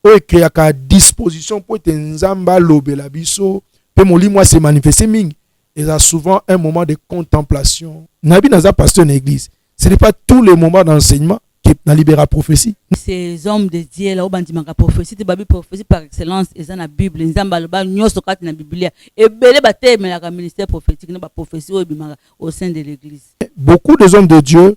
oyo ekreaka disposition mpo ete nzambe alobela biso mpe molimo ase manifeste mingi. eza souvent un moment de contemplation. Nabi naza pasteur na église. Ce n'est pas tous les moments d'enseignement qui na libéra prophétie. Ces hommes de Dieu là, obandimaka prophétie, babi prophétie par excellence, eza na Bible, nzamba loba nyoso kati na Biblia. Ebele batemelaka ministère prophétique na ba prophétie obimaka au sein de l'église. Beaucoup de hommes de Dieu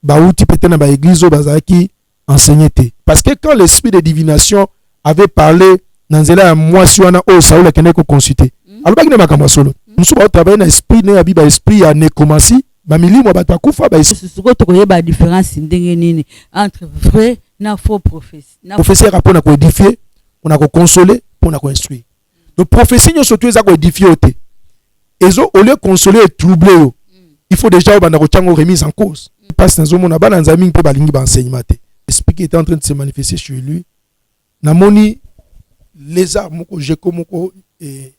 bauti peut-être na ba église o bazaki enseigné. Parce que quand l'esprit de divination avait parlé dans nzela moi si wana o Saul akende ko consulter. Alors baki na makambo solo. Nous sommes travailler na esprit na biba esprit ya nécromancie. Ba milimo ba takufa ba siko tokoyeba différence ndenge nini entre vrai na faux prophétie. Prophétie rapona ko édifier, on a ko consoler, on a ko instruire. Donc prophétie nyo surtout za ko édifier oté. Ezo au lieu consoler et troubler yo. Il faut déjà banda ko chango remise en cause. Parce que nous mona bana nzami pe balingi ba enseignement té. L'esprit qui était en train de se manifester sur lui. Namoni les armes moko jeko moko et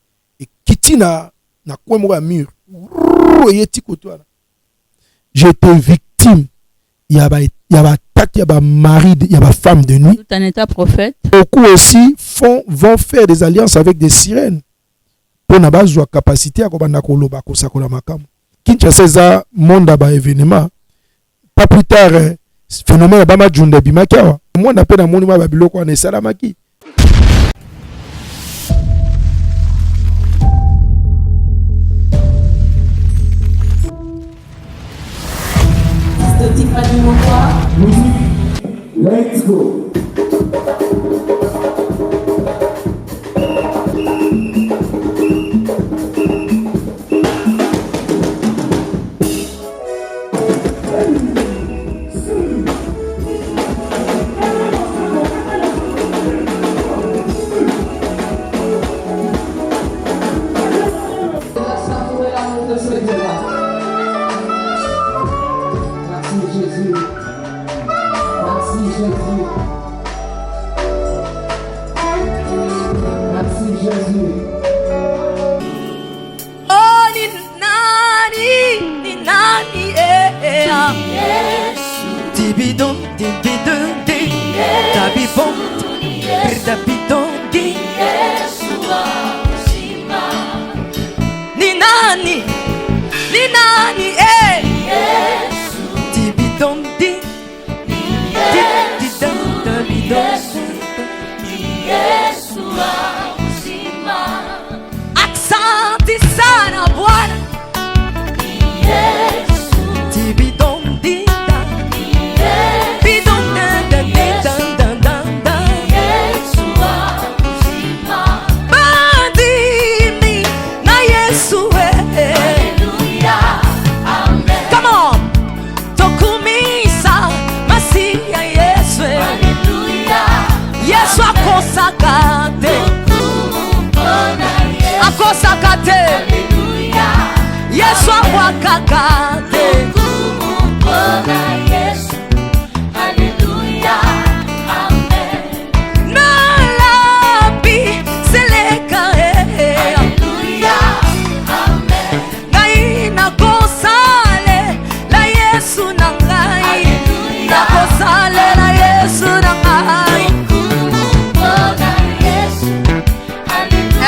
kitina na kwa moko ya mur. Yeti kotoa. J'étais victime. Il y a attaque, il y a mari, il y a femme de nuit. Tout un état prophète. Beaucoup aussi vont faire des alliances avec des sirènes. Pour n'a pas la capacité à comprendre koloba kosakola makam. Kinshasa za monde ba événement. Pas plus tard phénomène ba ma junda bimakawa. Moi na pe na monima ba biloko na salamaki. Let's go.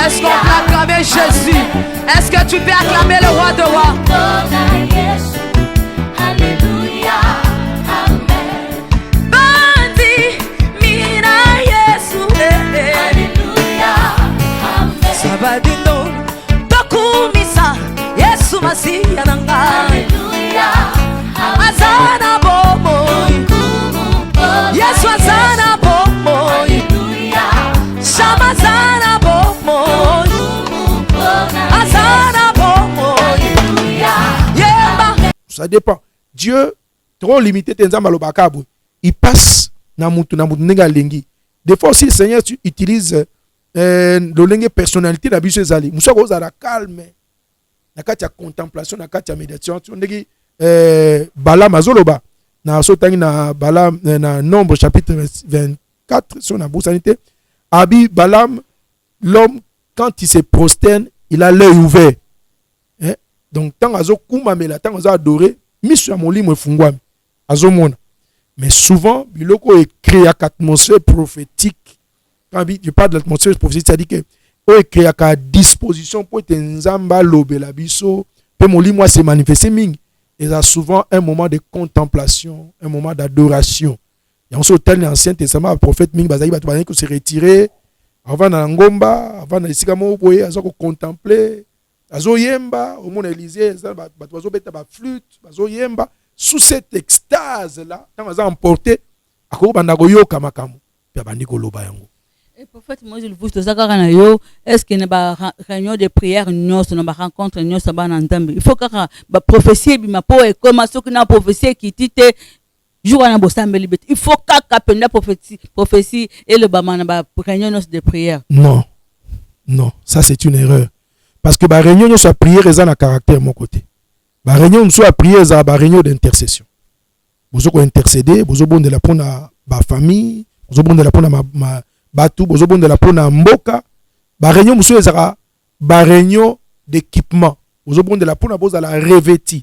Est-ce qu'on peut acclamer Jésus? Est-ce que tu peux acclamer le roi de rois? Alléluia, Amen. Bandi, mina Yesu, Alléluia, Amen. Sabadino, tokumisa, Yesu Masiya nangai. Alléluia, Azana bomo, Yesu azana bomo. Alléluia, Shamazana bomo. Ça dépend. Dieu, trop limité, il passe dans le lengi. Des fois aussi, le Seigneur utilise le lengi personnalité de la vie de Zali. Nous sommes calme. Nous sommes contemplation, nous sommes méditation. Balaam azoloba. Nous sommes Balaam, Nombre chapitre 24, sur la boursanité. Abi Balaam, l'homme, quand il se prosterne, il a l'œil ouvert. Donc, tant azo kumamela, tant azo adoré, misu ya molimo efungwami. Azo mona. Mais souvent, biloko écrit à atmosphère prophétique. Quand je parle de l'atmosphère prophétique, c'est-à-dire que on écrit à disposition pour être nzamba lobela biso, pe moli moi se manifester ming. Et ça souvent un moment de contemplation, un moment d'adoration. Il y a un tel ancien testament, le prophète ming bazali ba to se retirer avant na ngomba, avant na isika mo boye, azo ko contempler, azo yemba, au monde Élysée, ba bazo beta ba flûte, bazo yemba. Sous cette extase-là, quand on a emporté, à quoi on a goyoka makamu, puis on a nikoloba yango. Et prophète Moïse, vous est-ce qu'il y a une réunion de prière, une rencontre, une rencontre, il faut que la prophétie, ma peau est comme ce que la prophétie qui dit jour à il faut que la prophétie et le réunion de prière. Non, non, ça c'est une erreur. Parce que la réunion de prière est un caractère de mon côté. La réunion de prière est une réunion d'intercession. Vous avez intercédé, vous avez de la pour ma famille, vous avez de la pour ma batu, vous avez de la pour ma mboka. La réunion est une réunion d'équipement. Vous avez de la pour la revêtir.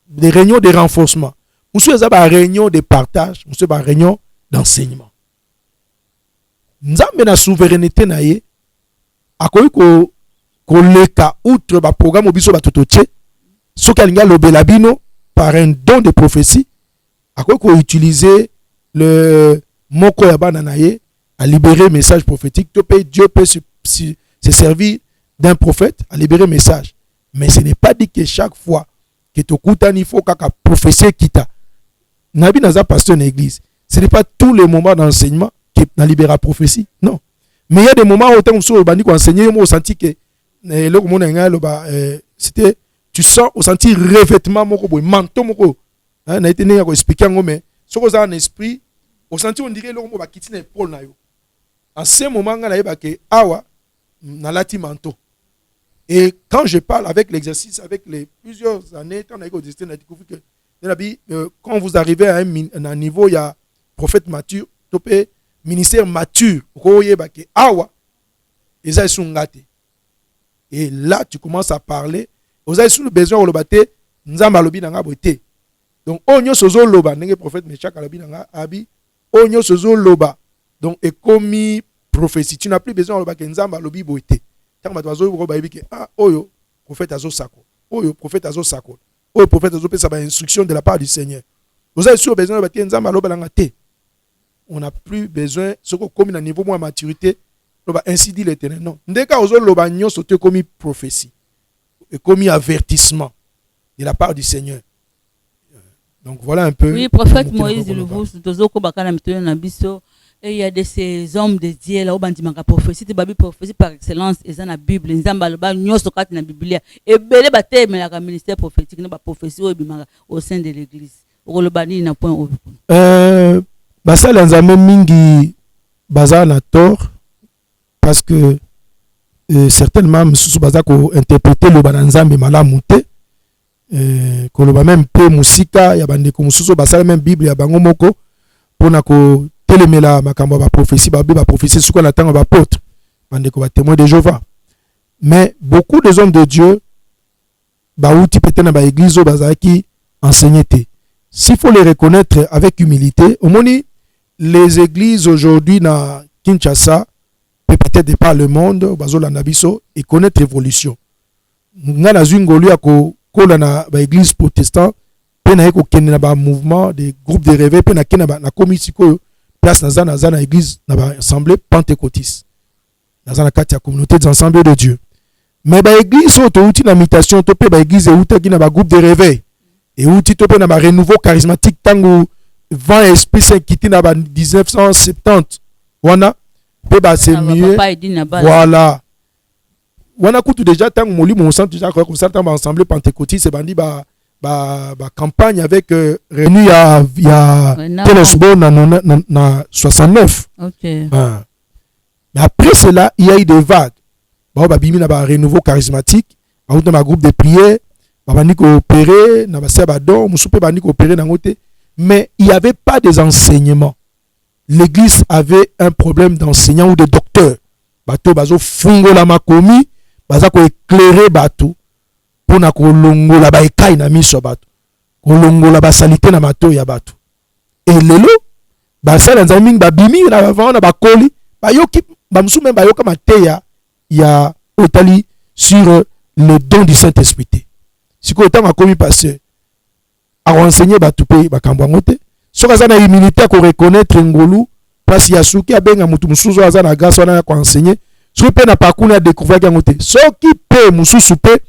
Des réunions de renforcement. Vous avez une réunion de partage, vous avez une réunion d'enseignement. Nous avons la souveraineté naie. À quoi qu'on leka outre le programme au biso batotoche. Ce qu'il a lobé bino par un don de prophétie, à quoi qu'on utiliser le moko yabananaye à libérer un message prophétique. Dieu peut se servir d'un prophète à libérer un message. Mais ce n'est pas dit que chaque fois que tu écoutes, il faut que la prophétie quitte. Nabi Naza pasteur une église. Ce n'est pas tous les moments d'enseignement qui libère la prophétie. Non. Mais il y a des moments où on s'est enseigné, on senti que c'était. Tu sens au sentir revêtement moko manteau moko na été né à expliquer mais ce que ça en esprit au sentir on dirait loko ba kitine épaule na yo en ce moment nga na yeba ke awa na lati manteau. Et quand je parle avec l'exercice avec les plusieurs années quand on a existé on a découvert que quand vous arrivez à un niveau il y a prophète mature topé ministère mature ko yeba ke awa eza sungate. Et là tu commences à parler. Vous avez le besoin de l'obate, nous avons l'obi dans la beauté. Donc, on y a ce loba, n'est prophète Meshach à l'obi dans la abi, on y a ce loba. Donc, et comme prophétie, tu n'as plus besoin de l'oba que nous avons l'obi beauté. Quand tu as l'obi, ah, oyo, prophète Azo Sako, oyo, prophète Azo Sako, oyo, prophète Azo Pesa, instruction de la part du Seigneur. Vous avez besoin de l'oba que nous avons l'oba dans la thé. On n'a plus besoin, ce qu'on comme à niveau moins maturité, l'oba ainsi dit l'Éternel. Non, dès que vous avez l'oba, nous sommes comme prophétie. Et commis avertissement de la part du Seigneur. Donc voilà un peu. Oui, prophète Moïse, et il y a de ces hommes de Dieu là où bandimaka prophétie, prophétie par excellence, et ça la Bible, nzamba ba nyoso kat na Biblia. Et belé baté mais la ministère prophétique na ba prophétie au sein de l'église. Olobani na point basa lanzame mingi baza na tort parce que certainement mususu baza ko interpréter le bananzambe malamu te ko loba même pe musika ya bande ko mususu basala même bible ya bango moko pona ko telemela makambo ba prophétie ba prophétie suko na tango ba apôtre bande ko ba témoin de Jéhovah. Mais beaucoup de hommes de Dieu ba outi peut-être na ba église baza qui enseigner te. S'il faut les reconnaître avec humilité, au moni les églises aujourd'hui na Kinshasa peut-être pas le monde bazola nabiso et connaître l'évolution. Ngana zungolu ako kola na ba église protestant pena eko kende na ba mouvement des groupes de réveil pena kena ba na komisiko place na zana église na ba assemblée pentecôtiste. Na zana kati ya communauté des ensembles de Dieu. Mais ba église auto outil na mutation to pe ba église outa ki na ba groupe de réveil et outil to pe na ba renouveau charismatique tango 20 esprit saint quitté na ba 1970 wana c'est mieux. Voilà. On a coûté déjà tant que mon centre déjà comme ça dans ensemble pentecôtiste c'est bandi ba campagne avec Renou il y a Telesbo na 69. OK. Mais après cela, il y a eu des vagues. Ba bimi na ba renouveau charismatique, ba dans un groupe de prière, ba bandi ko opérer na ba sabadon, musupe bandi ko opérer na ngote, mais il y avait pas des enseignements. L'église avait un problème d'enseignants ou de docteurs. Bato bazo fungo la makomi, baza ko éclairer bato pour na ko longo la ba ekai na miso bato. Ko longo la ba salité na mato ya bato. et lelo basala nzambe mingi babimi na bavant na bakoli bayoki bamusu même bayoka mateya ya otali sur le don du Saint-Esprit. Si ko tanga komi pasteur a renseigner batu pe bakambo ngote soka za na humilité ko reconnaître ngolu place ya suki abenga mutu mususu aza na grâce wana ko enseigner soki pe na pakuna a découvrir ngote soki pe mususu pe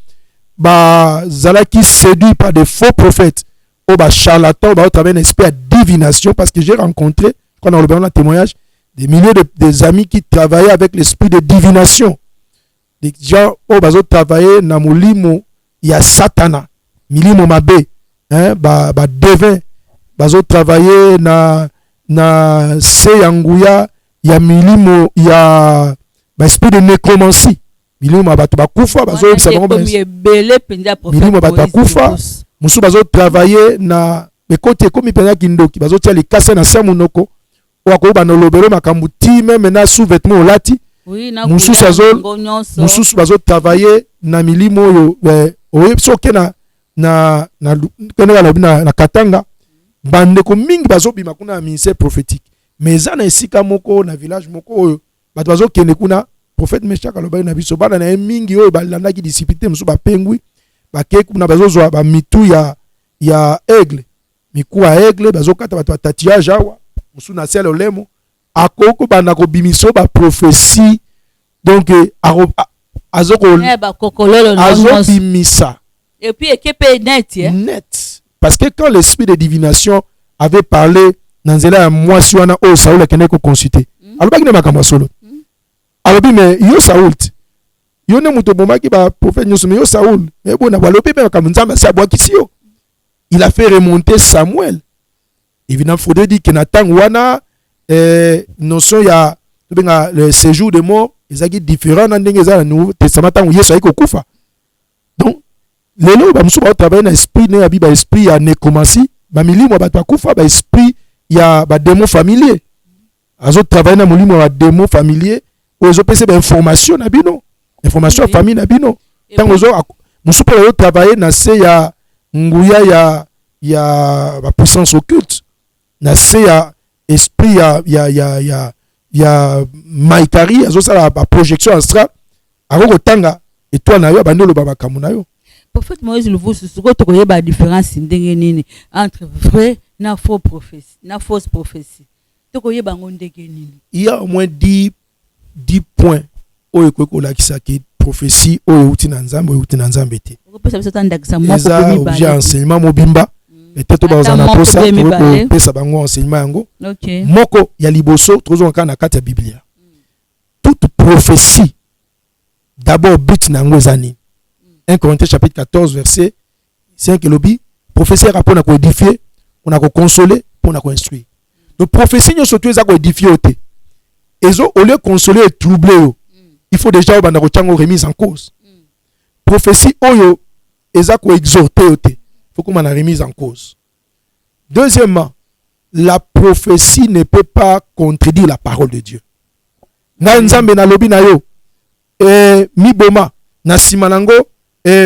ba zalaki séduit par des faux prophètes ou ba charlatans ba travers un esprit de divination parce que j'ai rencontré quand on a le témoignage des milliers des amis qui travaillaient avec l'esprit de divination. Des gens qui ont travaillé dans le limo, il y a Satana, milimo mabe, hein, ba devin, ont travaillé dans Seyanguya, il y a milimo, il y a l'esprit de nécromancie. Milimo mabatu bakufa, bazo observer milimo bakufa, musu bazo travailler na bekote komi pena kindoki, bazo tia les kasa na samunoko. Wako banolobelo makambuti même na sous-vêtements olati mususu bazo travailler na milimo yo soke na Katanga bande ko mingi bazo bima kuna na ministère prophétique mais za na esika moko na village moko oyo bato bazo kende kuna prophète Meshach aloba na biso bana na mingi oyo balandaki discipline musu bapengwi bake kuna bazo zwa ba mitu ya aigle miku ya aigle bazo kata bato tatillage awa musu na ciel olemo akoko bana ko bimiso ba prophétie donc azoko bimisa et puis équipe net parce que quand l'esprit de divination avait parlé dans nzela moi si wana o Saoul akende ko consulter alobaki na makambo solo alobi mais yo Saoul yo ne muto bomaki ba prophète nyoso mais yo Saoul e bona balobi pe makambo nzamba sa bwa kisio il a fait remonter Samuel. Évidemment, il faudrait dire que Nathan wana notion ya le séjour de mort, ils ont différent dans le Nouveau Testament où Yesu a kufa. Donc, les lois ba musu ba travailler na esprit na ya ba esprit ya nécromancie, ba milimo ba kufa ba esprit ya ba démon familier. Azo travailler na mulimo ba démon familier, ozo pese ba information na bino, information famille na bino. Tant ozo musu pa yo travailler na se ya nguya ya la puissance occulte na se ya esprit ya maikari azo sala ba projection astrale ako tanga et toi na yo bandelo ba makambo na yo. Prophète Moïse Luvu suko to koyeba différence ndenge nini entre vrai na faux prophétie na fausse prophétie to koyeba ndenge nini. Il y a au moins 10 points oyo ko la kisaki prophétie oyo uti na nzambe oyo uti na nzambe te. Eza objet enseignement mobimba. Peut-être dans un aposa pour pesa bango enseignement yango. Moko ya liboso trozo kana kati ya Biblia. Toute prophétie d'abord but na ngozani. 1 Corinthiens chapitre 14 verset 5 lobi prophétie rapona ko édifier, on a ko consoler, on a ko instruire. Donc prophétie nyo surtout eza ko édifier ote. Ezo au lieu consoler et troubler, il faut déjà obanda ko chango remise en cause. Prophétie oyo eza ko exhorter ote. Faut qu'on a remise en cause. Deuxièmement, la prophétie ne peut pas contredire la parole de Dieu. Na nzambe na lobi na yo mi boma na simanango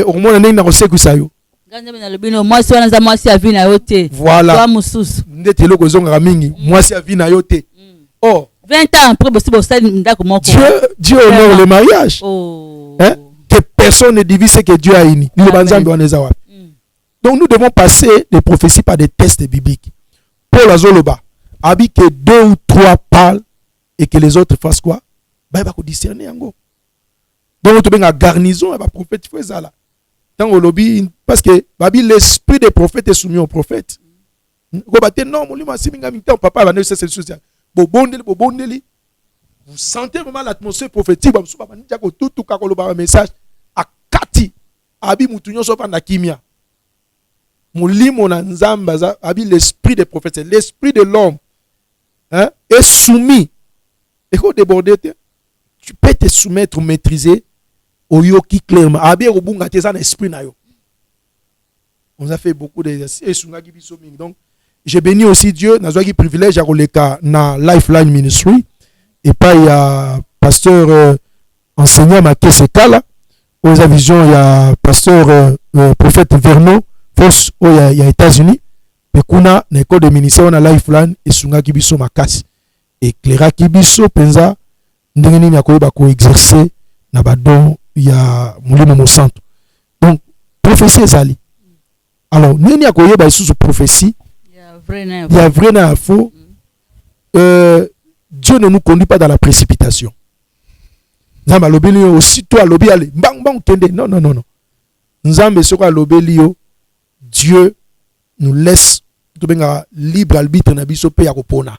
omona ndenge na kosekuisa yo. Nzambe na lobi no mwasi wana za mwasi ya vina yote. Voilà. Kwa mususu. Ndete loko zonga mingi mwasi ya vina yote. Oh, 20 ans après possible ça ndako moko. Dieu honore le mariage. Oh. Hein? Que personne ne divise ce que Dieu a uni. Le banzambe waneza wapi. Donc nous devons passer les prophéties par des tests bibliques. Paul Azoloba a dit que 2 ou 3 parlent et que les autres fassent quoi? Bah il va discerner yango. Donc tu as garnison, il va prophète faire ça là. Tant au lobby parce que l'esprit des prophètes est soumis aux prophètes. Non, mon lima siminga minta papa va ne cesser social. Bobondeli. Vous sentez vraiment l'atmosphère prophétique ba musu ba ndia ko tutu ka ko loba message akati abi mutunyo so pa na kimia. Moulimo na nzamba abi l'esprit des prophètes, l'esprit de l'homme hein, est soumis. Et quand déborder, tu peux te soumettre, maîtriser au yoki clairement. Abi obunga te san esprit na yo. On a fait beaucoup d'exercices. Donc, j'ai béni aussi Dieu. N'a pas privilège à releka na Lifeline Ministry. Et pas il y a pasteur enseignant ma Kesekala. Aux vision il y a pasteur prophète Vernon. Force aux États-Unis, Pekuna na école de ministère na Lifeline esungaki biso makasi. Éclairaki biso penza ndenge nini akoyeba ko exercer na badon ya mulimo mo centre. Donc prophétie ezali. Alors nini akoyeba isusu prophétie? Il y a vrai na faux. Dieu ne nous conduit pas dans la précipitation. Nzambe alobeli yo aussitôt alobi ale bang bang kende. Non non non non. Nzambe soko alobeli yo, Dieu nous laisse libre arbitre na biso pe ya kopona.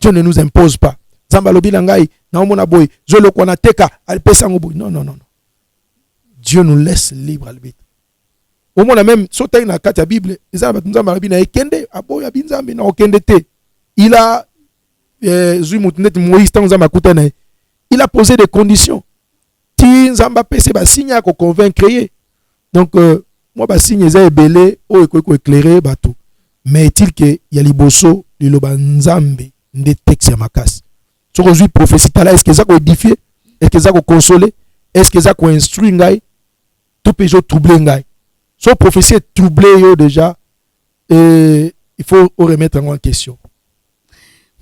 Dieu ne nous impose pas. Nzambe alobi na ngai na omona boy zolo ko na teka alpesa ngo boy. Non non non non. Dieu nous laisse libre arbitre. Au moins même sauter na kati ya Bible, Nzambe alobi na ekende aboy ya binzambe na okende te. Il a Moïse il a posé des conditions. Ti Nzamba pese ba signe ko convaincre. Donc moi ba signe za ebele o eko éclairer bato. Mais est-il que y a liboso liloba Nzambe nde texte ya makasi. So aujourd'hui prophétie là, est-ce que ça ko édifier? Est-ce que ça ko consoler? Est-ce que ça ko instruire ngai? Tout peut jo troubler ngai. So prophétie est troublé yo déjà et il faut remettre en question.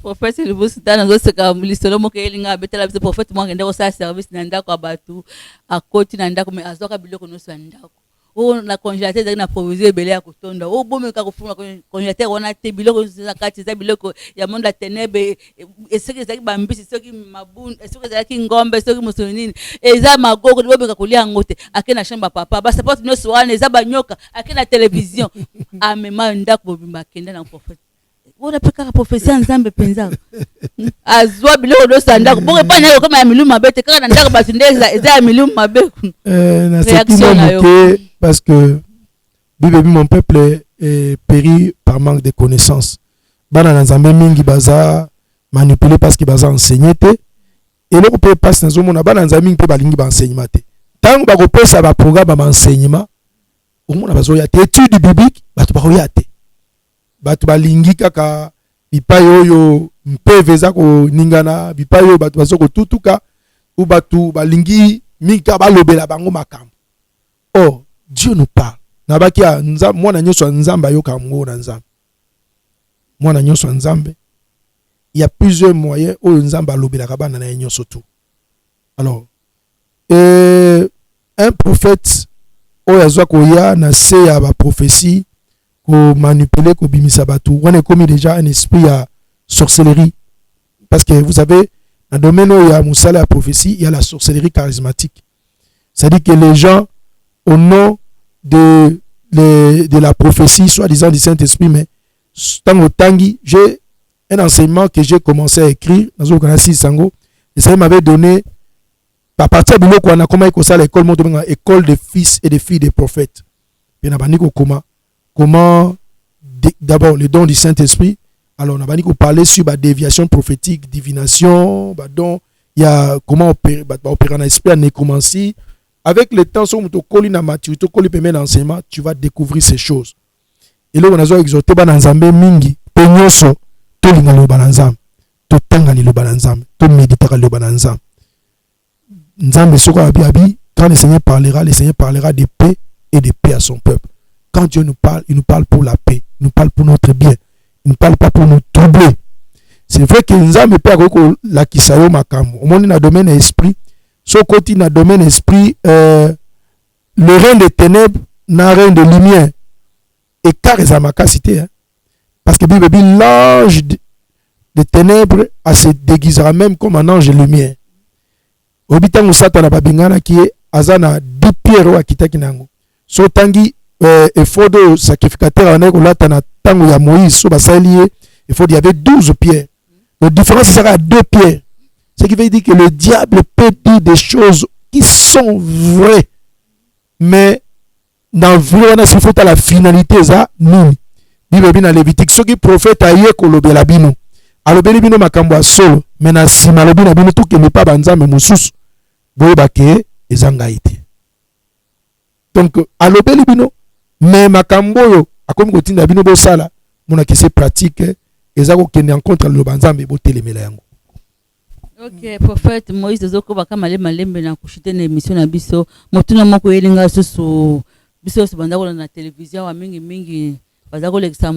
Prophète le boss dans zo seka lisolo mo ke elinga betela biso prophète mo ngende ko sa service na ndako abatu akoti na ndako me azoka biloko no sa ndako o na congélateur na proviser belé ya kotonda o bomo ka kofuma congélateur ona te biloko za kati za biloko ya monde la ténèbre eseke za bambisi soki mabun eseke za ki ngombe soki musonini eza magoko bomo ka kolia ngote akena shamba papa ba support no soane za banyoka akena télévision amema ndako bobimba kenda na prophète. On a pas prophétie ensemble penza azwa biloko do sanda ko pa na yo kama ya miluma bete kaka na ndako basindeza eza ya miluma be na c'est parce que Bible mon peuple est péri par manque de connaissances. Bana na nzambe mingi baza manipulé parce que baza enseigné te et le peut passe na zomo na bana nzambe mingi pe balingi ba enseignement te tango ba ko pesa ba programme ba enseignement au monde bazo ya étude biblique ba to ba ya te batu balingi kaka bipai oyo mpeveza ko ningana bipai oyo batu bazoko tutuka ou batu balingi mika balobela bango makambo. Oh, Dieu nous parle. Nabaki ya nzambe mwana nyoso nzambe ayoka ngo na nzambe. Mwana nyoso nzambe. Il y a plusieurs moyens oyo nzambe alobela kabana na nyoso tout. Alors un prophète oyo azwa ko ya na se ya ba prophétie ko manipuler ko bimisa batu on est commis déjà un esprit à sorcellerie parce que vous savez dans le domaine où il y a musala la prophétie il y a la sorcellerie charismatique, c'est-à-dire que les gens au nom de la prophétie soi-disant du Saint-Esprit mais tango tangi j'ai un enseignement que j'ai commencé à écrire dans un canal Sango et ça m'avait donné à partir de là qu'on a comment ça l'école mon école de fils et de filles des prophètes et na baniko comment d'abord les dons du Saint-Esprit. Alors on a parlé sur la déviation prophétique, divination, donc il y a comment opérer en esprit en nécromancie. Avec le temps, si tu colles na maturité, tu colles l'enseignement, tu vas découvrir ces choses. Et là on a exhorté ba nzambe mingi, penyoso, to lingalo ba nzambe, to tangali lo ba nzambe, to méditer lo ba nzambe. Nzambe soko abi quand le Seigneur parlera de paix et de paix à son peuple. Quand Dieu nous parle, il nous parle pour la paix, il nous parle pour notre bien, il ne parle pas pour nous troubler. C'est vrai que nous avons pas la kisayo makambo. Au monde dans le domaine esprit, ce côté dans le domaine esprit, le règne des ténèbres n'a rien de lumière. Et car ils ont ma cité, parce que Bible dit l'ange des ténèbres se déguisera même comme un ange de lumière. Au bitan Satan na babingana qui est azana 10 pierres wa kitaki nango. So tangi il faut de sacrificateur en là na tango ya Moïse so basalié il faut il y avait 12 pierres. La différence c'est à 2 pierres. Ce qui veut dire que le diable peut dire des choses qui sont vraies mais dans vrai on a s'il faut à la finalité ça nous Bible bien Lévitique ceux qui prophète aye ko lobela bino alobeli bino makambo solo mais na sima lobina bino tout que ne pas banzambe mosusu boyeba ke ezanga ite. Donc alobeli bino mais makambo yo akomi kotinda bino bosala mona kese pratique eza ko kende en contre le banzambe botelemela yango. OK, prophète Moïse zoko bakama le malembe na kushite na émission na biso motuna moko yelinga susu biso so banda ko na télévision wa mingi baza kolekisa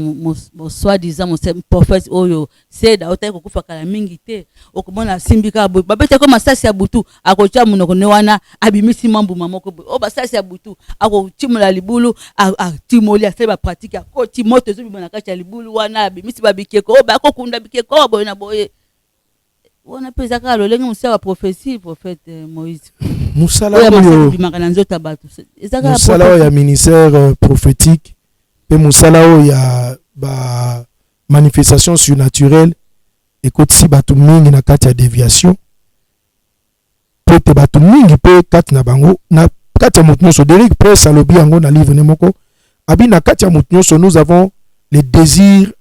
soi-disant prophète oyo seda otali kokufa kala mingi te okomona asimbi kaka boye babete ko masasi ya butu akotia monoko ne wana abimisi mambuma moko boye o basasi ya butu akotimula libulu atimoli asali bapratike akoti moto ezobima na kati ya libulu wana abimisi babikeko o bakokunda bikeko boye na boye wana mpe eza kaka lolenge mosala ya prophétie prophète Moïse musala oyo bimaka na nzoto ya bato musala oyo ya ministère prophétique pe musala oyo ya ba manifestation surnaturelle ekotisi bato mingi na kati ya déviation po te bato mingi pe kati na bango na kati ya moto nyonso. Derrick Prince alobi yango na livre ne moko abi na kati ya moto nyonso nous avons le désir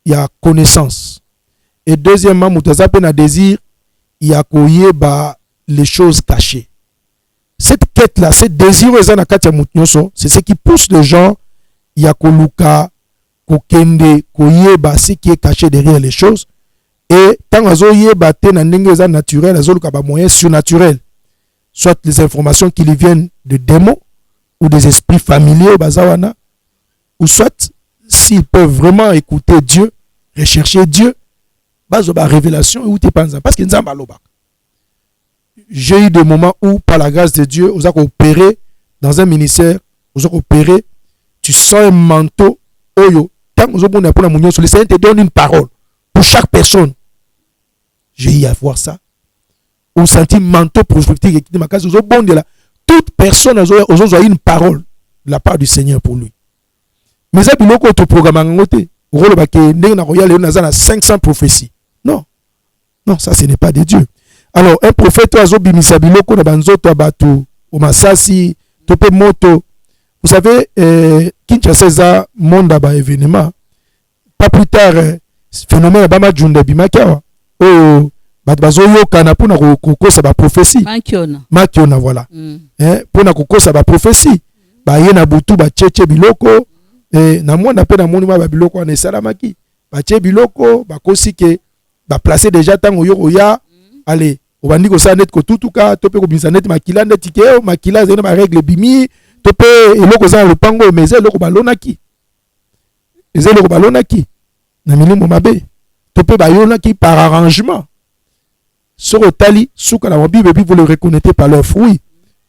ya connaissance et deuxièmement moto aza pe na désir ya koyeba les choses cachées. Cette quête là, ce désir eza na kati ya moto nyonso, c'est ce qui pousse les gens ya koluka kokende koyeba ce qui est caché derrière les choses. Et tant azo yeba te na ndenge eza naturel azo luka ba moyens surnaturels, soit les informations qui lui viennent de démons ou des esprits familiers bazawana, ou soit s'ils peuvent vraiment écouter Dieu, rechercher Dieu, bazo ba révélation ou te panza parce que nzamba loba. J'ai eu des moments où par la grâce de Dieu, on a opéré dans un ministère, on a opéré, tu sens un manteau oyo, tant que on a pour la mounion, le Seigneur te donne une parole pour chaque personne. J'ai eu à voir ça. On sentit manteau prophétique qui ma case, toute personne a une parole de la part du Seigneur pour lui. Mais ça puis l'autre programme en côté, rôle ba ke ndenge na royal on a 500 prophéties. Non. Non, ça ce n'est pas de Dieu. Alors un prophète azo bimisa biloko na banzoto abatu o masasi tope moto. Vous savez Kinshasa za monde ba événement. Pas plus tard phénomène ba majunda bimakiwa. Oh bat bazo yokana pona kokosa ba prophétie. Makiona voilà. Pona kokosa ba prophétie. Ba yena butu ba cheche biloko na mwana pe na moni ba biloko na salamaki. Ba che biloko ba kosike ba placer déjà tango yo ya allez obandi ko sa net ko tutuka to pe ko binsa net makila net ke makila zena ba règle bimi to pe eloko za le pango mais eloko balonaki ezelo balonaki na milimo mabe to pe ba yonaki par arrangement sur otali suka na Bible puis vous le reconnaissez par leurs fruits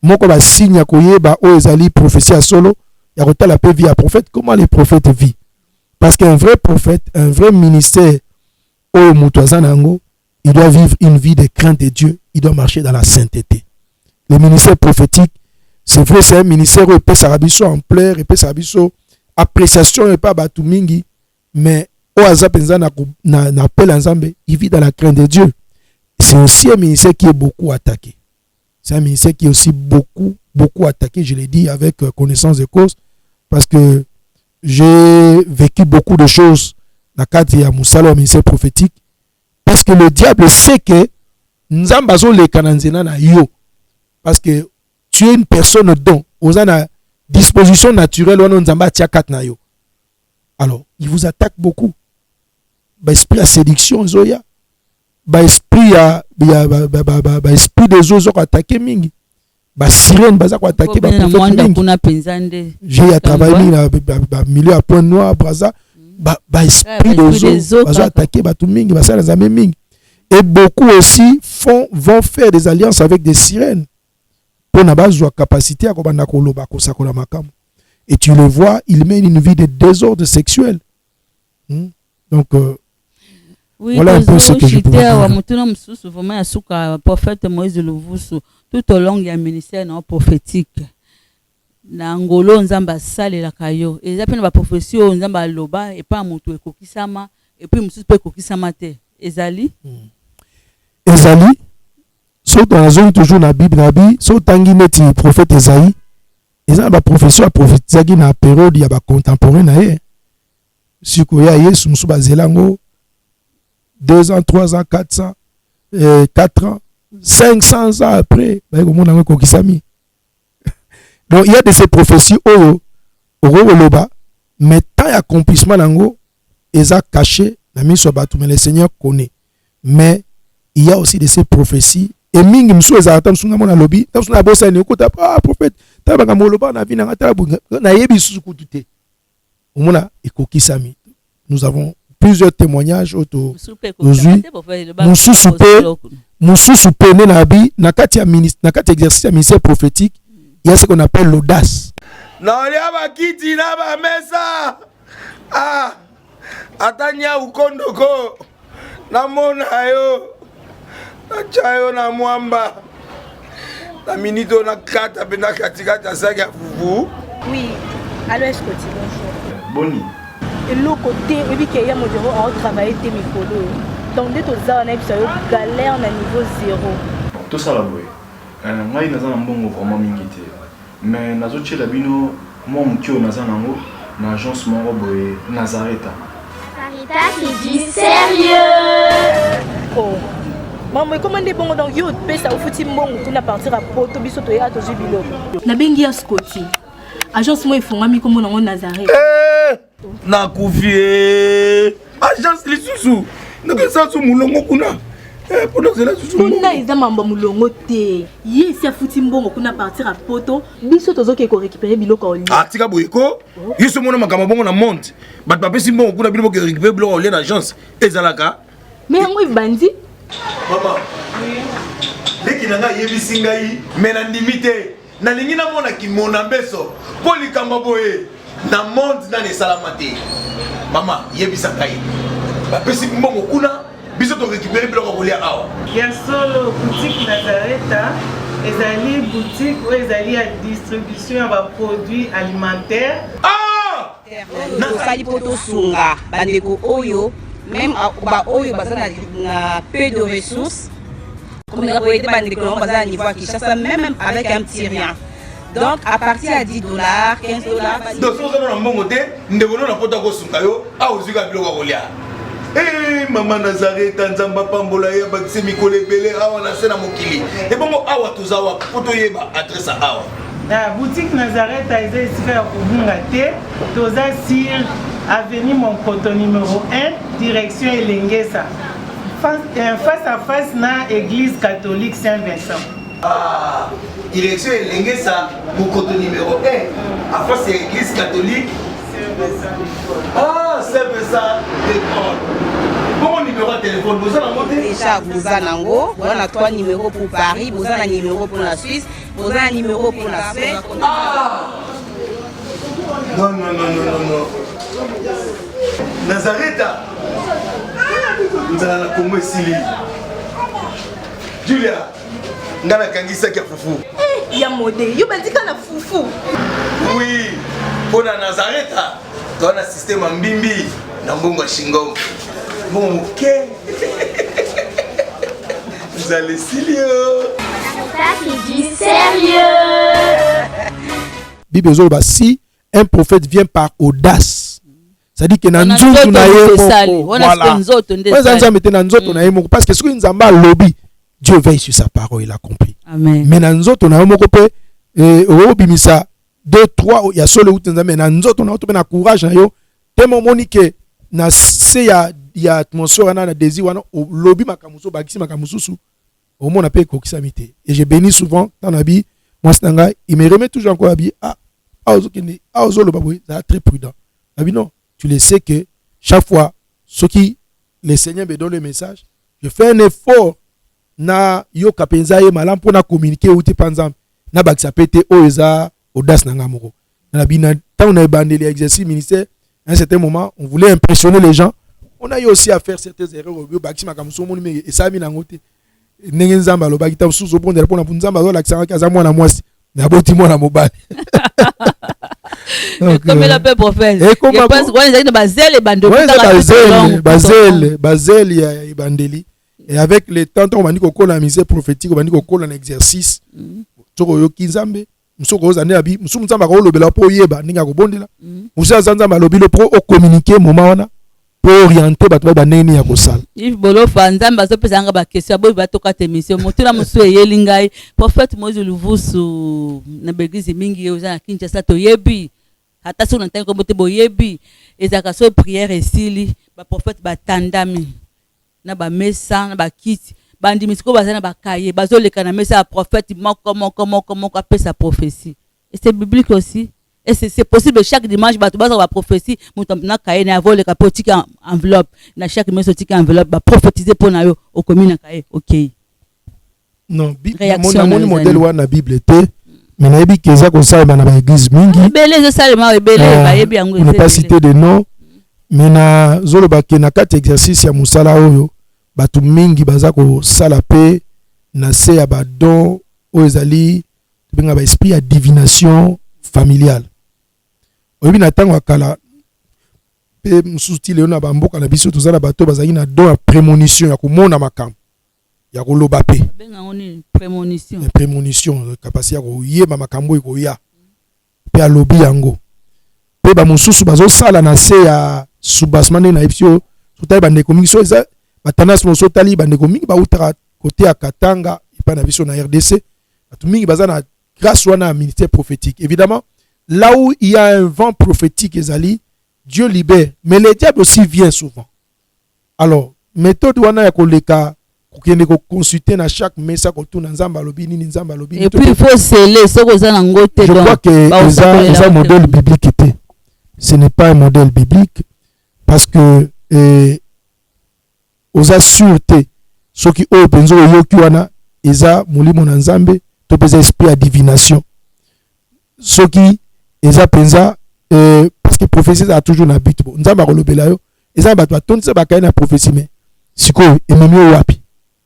moko ba signe ko yeba o ezali prophétie à solo ya kotala pe vie à prophète. Comment les prophètes vivent? Parce qu'un vrai prophète, un vrai ministère o mutuazanango, il doit vivre une vie de crainte de Dieu, il doit marcher dans la sainteté. Le ministère prophétique, c'est vrai, c'est un ministère où il peut s'arabiso en pleurs, il peut s'arabiso appréciation et pas batumingi, mais au azapenza na appel ensemble, il vit dans la crainte de Dieu. C'est aussi un ministère qui est beaucoup attaqué. C'est un ministère qui est aussi beaucoup attaqué, je l'ai dit avec connaissance de cause, parce que j'ai vécu beaucoup de choses dans le cadre de Moussalo, ministère prophétique, parce que le diable sait que Nzambazo le kananzena na yo, parce que tu es une personne dont on a une disposition naturelle on Nzamba tiakat na yo. Alors, il vous attaque beaucoup. Ba esprit à séduction zoya, ba esprit à ba esprit des autres attaquer mingi. Ba sirène baza ko attaquer ba prophète. J'ai travaillé dans milieu à Point Noir Braza. Ba esprit des autres baza attaquer ba tout mingi ba ça les amis mingi. Et beaucoup aussi vont faire des alliances avec des sirènes pour n'avoir la capacité à kobanda koloba ko sakola makamu. Et tu le vois, il mène une vie de désordre sexuel. Donc oui, voilà un peu ce que je peux dire. Vraiment le prophète Moïse Luvusu tout au long du ministère prophétique. Na ngolo nzamba sale la kayo. Et ça peut na prophétie nzamba loba et pas mutu ekokisama et puis musu pe ekokisama te. Ezali so dans la zone toujours na Bible nabi so tangi neti prophète Esaïe. Eza ba profession prophétisaki na période ya ba contemporain na ye. Siko ya Yesu musu bazelango 2 ans, 3 ans, 400, 4 ans, 500 ans après, donc il y a de ces prophéties mais tant d'accomplissement nango eza caché na miso batu mais le Seigneur connaît. Mais il y a aussi de ces prophéties et mingi mso ezata msunga mona lobi msunga bosa ni okota prophète tabanga moloba na vina ngata na yebi susu kutute omona ekokisami. Nous avons plusieurs témoignages autour aujourd'hui. Moussousou Pene Nabi, nakati exercice ya ministère prophétique, il y a ce qu'on appelle l'audace. Naolia bakiti na ba mesa. Ah, atanya ukondoko. Namona yo. Nachayo na mwamba. La minito na kata bena katikata saga fufu. Oui, alors est-ce que tu bonjour. Boni. Et l'autre côté, et puis qu'il y a mon bureau à travailler tes micros. Donc dès que tu as un galère na niveau 0. Tout ça là boy. Moi il naza na mbongo vraiment mingité. Mais nazo tchela bino moi mukio naza nango na agence moko boy Nazareta. Sarita qui dit sérieux. Oh. Maman, comment est bon donc yo pe ça au fouti mbongo pour na partir à poto biso to ya to jibilo. Na bengi ya Scotty. Agence moi ifongami comme nango Nazareta. Na kufie. Agence lisusu. Ndeke sansu mulongo kuna. Pour cela susu. Kuna eza mamba mulongo te. Ye si afuti mbongo kuna partir à poto biso tozoke ko récupérer biloko oli. Ah tika boyeko. Yiso mona makama bongo na monte. Bat papa si mbongo kuna biloko récupérer biloko oli na agence. Ezalaka. Mais yango ibandi. Maman. Leki nanga yebisi ngai mena ndimite. Na lingi na mona ki mona beso. Poli kamba boye. Na monde na ne salamate. Mama yebisa ngai. Ba pesi mbongo kuna biso to récupérer biloko kolia awa. Ya solo boutique Nazareta, ezali boutique où ezali ya distribution ya ba produits alimentaires. Ah! Nasali poto sunga bandeko oyo même ba oyo bazana na peu de ressources. Comme on a été bandeko bazana niveau Kinshasa même avec un petit rien. Donc à partir à $10, $15. Donc si on a un bon côté, nous devons la photo ko sunga yo, a ozuka biloko kolia. Eh maman Nazareta nzamba pambola ya bakise mikole belé awa na sena mokili. Et bongo awa tozawa photo yeba adresse awa. La boutique Nazareta est ici à Kubungate, toza sur avenue Monkoto numéro 1, direction Elengesa. Face à face na église catholique Saint-Vincent. Ah, direction Elengesa, Monkoto numéro 1, à face de l'église catholique Saint-Vincent. Ah, Saint-Vincent d'école. Bon numéro de téléphone, vous allez monter. Déjà, vous avez on a 3 numéros pour Paris, vous avez un numéro pour la Suisse, vous avez un numéro pour la Suède. Ah! Non. Nazareta. Nous allons la Congo Sili. Julia, ngana kangisa kia fufu. Ya modé, yo bandika na fufu. Oui, pour la Nazareta, tu as un système en bimbi, dans Bongo Shingo. Mon quai. Vous allez Silio. Sarita qui dit sérieux. Bible si un prophète vient par audace, ça dit que nanzoto na ye parce que ce que nzamba lobby, Dieu veille sur sa parole, il a compris. Amen. Mais nanzoto na moko pe obimisa 2 3 ya solo utenza mais nanzoto na to na courage na yo tellement monique na se ya atmosphère na désir wana lobby makamuso bakisi makamususu au monde appelle kokissamité et je bénis souvent dans la vie moi stanga il me remet toujours encore abi ozolo baboy ça très prudent abi non tu le sais que chaque fois ce qui le Seigneur me donne le message je fais un effort na yo kapenza ye malam pour na communiquer ou te panzam na bakisa pété oza audace nanga moko na bina tant on a bandé l'exercice ministère à un certain moment on voulait impressionner les gens on a eu aussi à faire certaines erreurs au bakisi makamuso moni mais ça mi nangote ndenge nzamba lo bakita suzo pour na nzamba zo l'accent kaza mwana mwasi na boti mwana mobali comme le peuple prophète je pense qu'on est dans bazel et bando bazel ya bandeli et avec les temps on va dire qu'on a misé prophétique on va dire qu'on a un exercice toko yo kinzambe musoko ozane abi musumuzamba ko lobela po yeba ninga ko bondela musazanza malobilo pro o communiquer moment wana pour orienter bato ba neni ya kosala if bolo fanzamba azopesa nga ba question boy batoka temission motuna musu eyelingai prophète Moïse Luvusu na begizi mingi oza na Kinshasa to yebi hata so na tango bote boyebi ezaka so prière esili ba prophète batandami na ba mesa na ba kiti bandi misiko bazana ba kaye bazoleka na mesa ya prophète comment appeler sa prophétie et c'est biblique aussi et c'est possible chaque dimanche bato baza ba prophétie mutamna kaye na vol ka petite enveloppe na chaque dimanche petite enveloppe ba prophétiser pour na yo au commune kaye OK non mon modèle wa na Bible était mais na yebi keza ko ça na ba église mingi belé je sale ma belé ba yebi yango on ne pas citer de nom mais na zolo ba ke na kati exercice ya musala oyo bato mingi baza ko sala pe na se ya ba don oyo ezali benga ba esprit ya divination familiale oyebi na ntango akala pe mosusu ti leo na bamboka na biso tozala bato bazalaki na don ya prémonition ya komona makambo ya koloba pe prémonition kapasi ya koyeba makambo oyo koya pe alobi yango pe bamosusu bazosala na se ya soubassement ndenge na yebi so sotali bandeko mingi so eza batendance mosusu otali bandeko mingi bautaka kote ya Katanga epai na biso na RDC bato mingi baza na grâce wana ya ministère prophétique. Évidemment, là où il y a un vent prophétique, ezali, Dieu libère. Mais le diable aussi vient souvent. Alors, méthode wana ya koleka kokende ko consulter na chaque messa ko tuna nzamba lobi nini nzamba lobi. Et puis il faut sceller ce que ça nango te. Je crois que ça modèle biblique était. Ce n'est pas un modèle biblique parce que oza sûreté ce qui o penzo yoki wana eza mulimo na nzambe to pesa esprit à divination ce qui eza penza parce que prophétie a toujours na but bon nzamba kolobela yo eza bato batondisa bakaya na prophétie mais sikoyo ememi wapi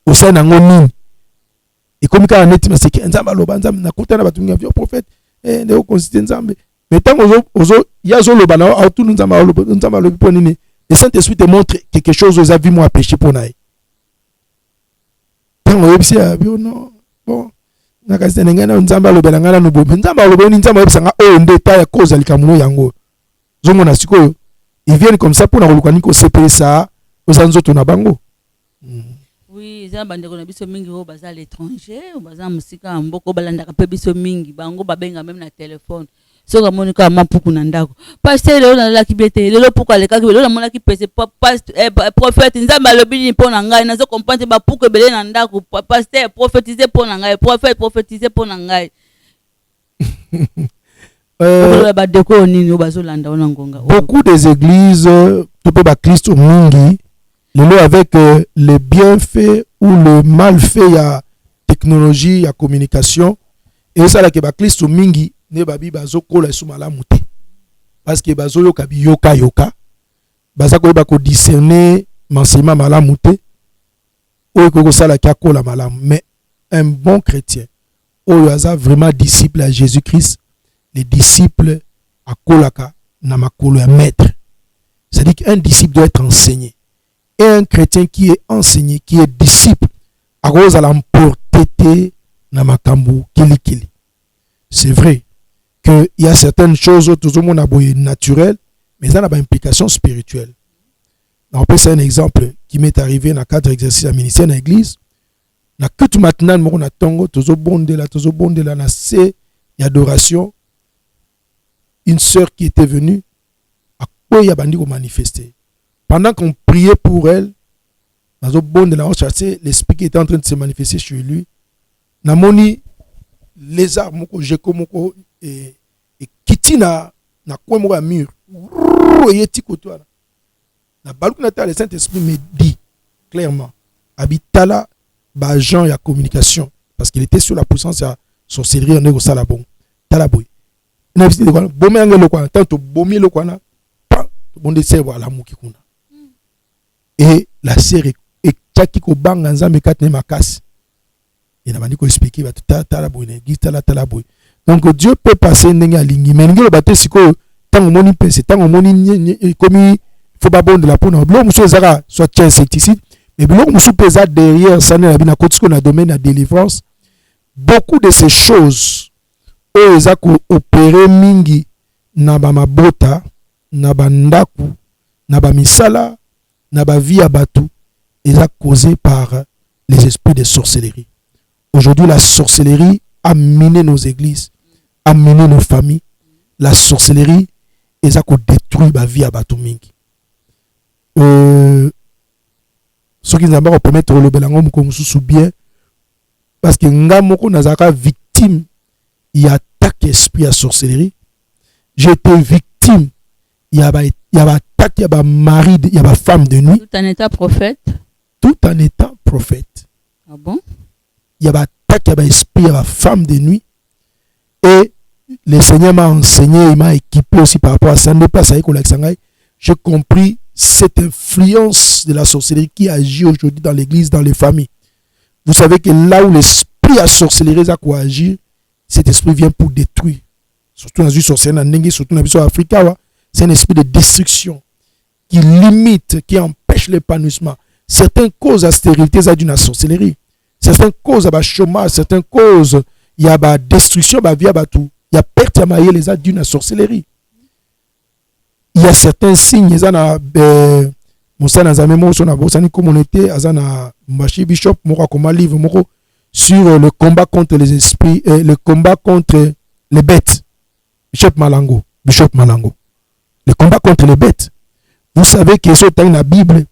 osa nango nini ekomi kaka neti maseki nzamba loba nzamba nakutana bato ngi vio prophète ndeko consulter nzambe mais tant ozo ya zo loba na autour nzamba lobi po nini le Saint-Esprit te montre quelque chose aux avis moi péché pour naï tant oyebisi ya bio non bon nakasi nengana nzamba lobela ngana no bo nzamba loboni nzamba yebisanga o ndeta ya cause alikamuno yango zongo na sikoyo ils viennent comme ça pour na koluka niko sepele ça aux nzoto na bango. Oui, za bandeko na biso mingi o baza à l'étranger o baza musika mboko balandaka pe biso mingi bango babenga même na téléphone soka monika mapuku na ndako pasteur lelo na la kibete lelo pourquoi le kaki lelo na mona ki pese prophète nzamba lobini pona ngai nazo comprendre ba puku belé na ndako pasteur prophétiser pona ngai prophète prophétiser pona ngai beaucoup des églises tout peut ba Christ mingi lelo avec les bienfaits ou le malfait ya technologie ya communication et ça la ke ba Christ mingi ne babi bazokola esu malamu te parce que bazoyoka yoka baza koyeba ko discerner enseignement malamu te oyo kokosala ki akola malamu mais un bon chrétien oyo aza vraiment disciple à Jésus-Christ les disciples akolaka na makolo ya maître c'est-à-dire qu'un disciple doit être enseigné et un chrétien qui est enseigné qui est disciple akozala emporter te na makambo kili c'est vrai qu'il y a certaines choses tout le monde a beau naturel mais ça n'a pas implication spirituelle. On peut faire un exemple qui m'est arrivé dans le cadre d'exercice à ministère dans l'église. Na que tout maintenant on a tongo tozo bonde la na c'est adoration une sœur qui était venue à quoi y a bandi ko manifester pendant qu'on priait pour elle nazo bonde la on cherchait l'esprit qui était en train de se manifester chez lui na moni les armes ko jeko moko et kiti na kwa moko ya mur yeti koto na baluku na ta le Saint-Esprit me dit clairement habitala ba agent ya communication parce qu'il était sur la puissance ya sorcellerie on est au salabon talaboy na visite de quoi bomé ngelo quoi tant bomé le quoi na bon de servoir la muki kuna et la série et tchaki ko banga nzambe katne makasi et na bandi ko expliquer ba talaboy na église talaboy. Donc Dieu peut passer ndenge alingi mais ngelo baté siko tango moni pese tango moni komi faut pas bon de la peau na blo muso zara soit tien insecticide mais blo muso pesa derrière ça na bina kotiko na domaine de délivrance beaucoup de ces choses o ezako opérer mingi na ba mabota na bandaku na ba misala na ba vie abatu eza causé par les esprits de sorcellerie. Aujourd'hui la sorcellerie a miné nos églises, a miné nos familles. La sorcellerie eza ko détruire ba vie abatu mingi. Ce qui nous a permettre le belango moko mususu bien parce que nga moko nazaka victime il attaque esprit à sorcellerie. j'étais victime. Il y a attaque, il y a mari, il y a femme de nuit. Tout en étant prophète. Tout en étant prophète. Ah bon? Il y a attaque, il y a esprit, il y a femme de nuit. Et le Seigneur m'a enseigné, il m'a équipé aussi par rapport à ça. J'ai compris cette influence de la sorcellerie qui agit aujourd'hui dans l'église, dans les familles. Vous savez que là où l'esprit a sorcellerie a quoi agir, cet esprit vient pour détruire. Surtout dans une sorcellerie, surtout dans l'Afrique, c'est un esprit de destruction qui limite, qui empêche l'épanouissement. Certaines causes à stérilité, ça d'une sorcellerie. Certaines causes à chômage, certaines causes, il y a destruction, il y a tout. Il y a perte à mailler les actes d'une sorcellerie. Il y a certains signes, il y a une communauté, bishop, livre sur le combat contre les esprits, le combat contre les bêtes. Bishop Malango. Le combat contre les bêtes. Vous savez que c'est dans la Bible.